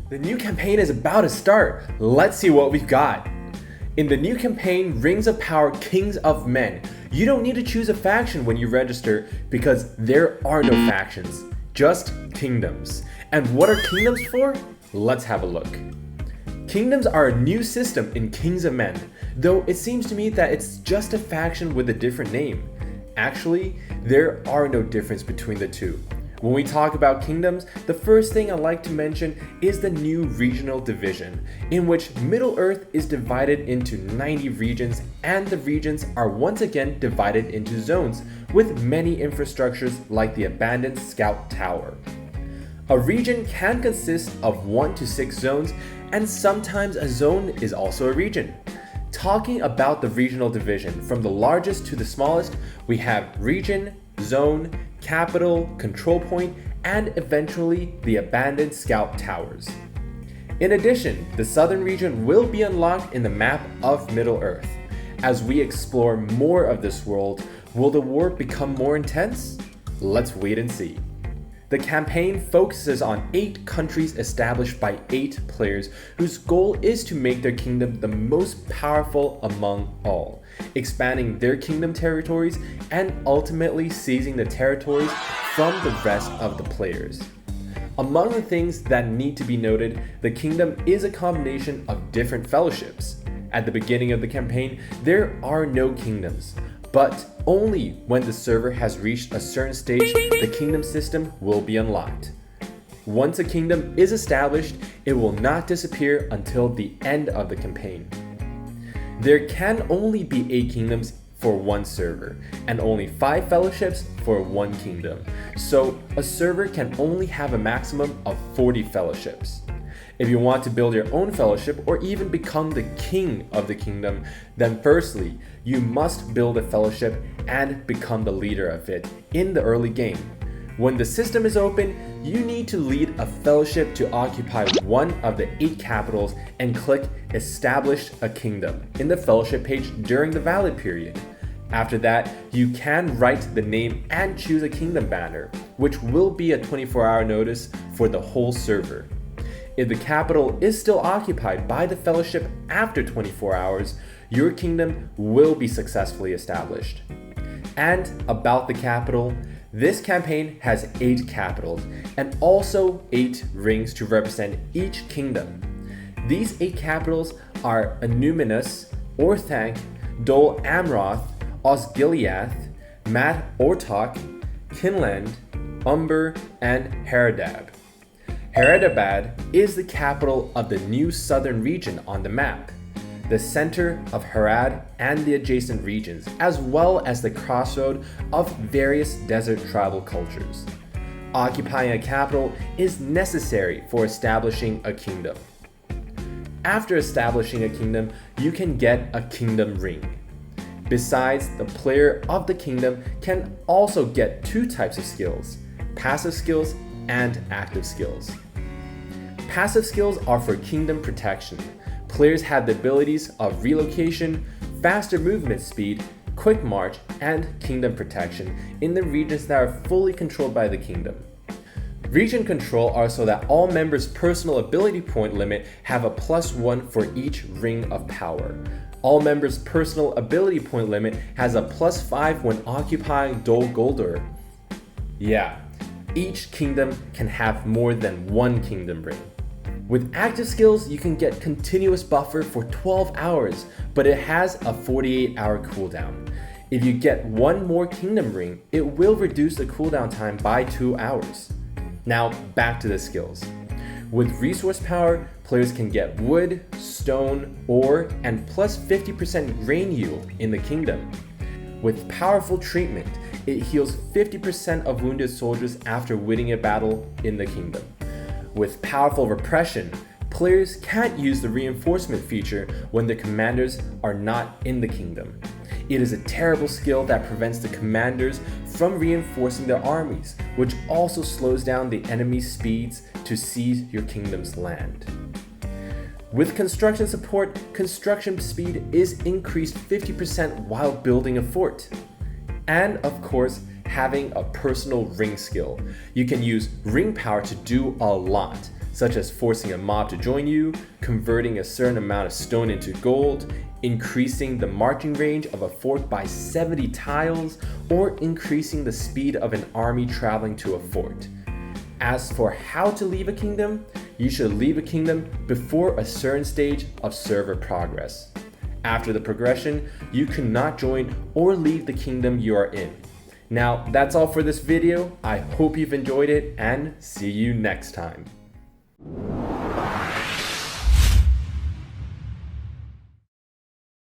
The new campaign is about to start. Let's see what we've got. In the new campaign, Rings of Power Kings of Men, you don't need to choose a faction when you register because there are no factions, just kingdoms. And what are kingdoms for? Let's have a look. Kingdoms are a new system in Kings of Men, though it seems to me that it's just a faction with a different name. Actually, there are no difference between the two. When we talk about kingdoms, the first thing I like to mention is the new regional division, in which Middle-earth is divided into 90 regions, and the regions are once again divided into zones, with many infrastructures like the abandoned scout tower. A region can consist of 1 to 6 zones, and sometimes a zone is also a region. Talking about the regional division, from the largest to the smallest, we have region, zone, capital, control point, and eventually the abandoned scout towers. In addition, the southern region will be unlocked in the map of Middle-earth. As we explore more of this world, will the war become more intense? Let's wait and see. The campaign focuses on 8 countries established by 8 players whose goal is to make their kingdom the most powerful among all, expanding their kingdom territories and ultimately seizing the territories from the rest of the players. Among the things that need to be noted, the kingdom is a combination of different fellowships. At the beginning of the campaign, there are no kingdoms, but only when the server has reached a certain stage, the kingdom system will be unlocked. Once a kingdom is established, it will not disappear until the end of the campaign. There can only be 8 kingdoms for one server, and only 5 fellowships for one kingdom, so a server can only have a maximum of 40 fellowships. If you want to build your own fellowship or even become the king of the kingdom, then firstly, you must build a fellowship and become the leader of it in the early game. When the system is open, you need to lead a fellowship to occupy one of the 8 capitals and click Establish a Kingdom in the fellowship page during the valid period. After that, you can write the name and choose a kingdom banner, which will be a 24-hour notice for the whole server. If the capital is still occupied by the fellowship after 24 hours, your kingdom will be successfully established. And about the capital, this campaign has 8 capitals and also 8 rings to represent each kingdom. These 8 capitals are Anuminus, Orthanc, Dol Amroth, Osgiliath, Mat Ortok, Kinland, Umber, and Heredab. Heredabad is the capital of the new southern region on the map, the center of Harad and the adjacent regions, as well as the crossroad of various desert tribal cultures. Occupying a capital is necessary for establishing a kingdom. After establishing a kingdom, you can get a kingdom ring. Besides, the player of the kingdom can also get 2 types of skills, passive skills and active skills. Passive skills are for kingdom protection. Players have the abilities of relocation, faster movement speed, quick march, and kingdom protection in the regions that are fully controlled by the kingdom. Region control are so that all members' personal ability point limit have a +1 for each ring of power. All members' personal ability point limit has a +5 when occupying Dol Guldur. Yeah, each kingdom can have more than 1 kingdom ring. With active skills, you can get continuous buffer for 12 hours, but it has a 48-hour cooldown. If you get 1 more kingdom ring, it will reduce the cooldown time by 2 hours. Now back to the skills. With resource power, players can get wood, stone, ore, and plus 50% grain yield in the kingdom. With powerful treatment, it heals 50% of wounded soldiers after winning a battle in the kingdom. With powerful repression, players can't use the reinforcement feature when their commanders are not in the kingdom. It is a terrible skill that prevents the commanders from reinforcing their armies, which also slows down the enemy's speeds to seize your kingdom's land. With construction support, construction speed is increased 50% while building a fort. And of course, having a personal ring skill. You can use ring power to do a lot, such as forcing a mob to join you, converting a certain amount of stone into gold, increasing the marching range of a fort by 70 tiles, or increasing the speed of an army traveling to a fort. As for how to leave a kingdom, you should leave a kingdom before a certain stage of server progress. After the progression, you cannot join or leave the kingdom you are in. Now, that's all for this video. I hope you've enjoyed it and see you next time.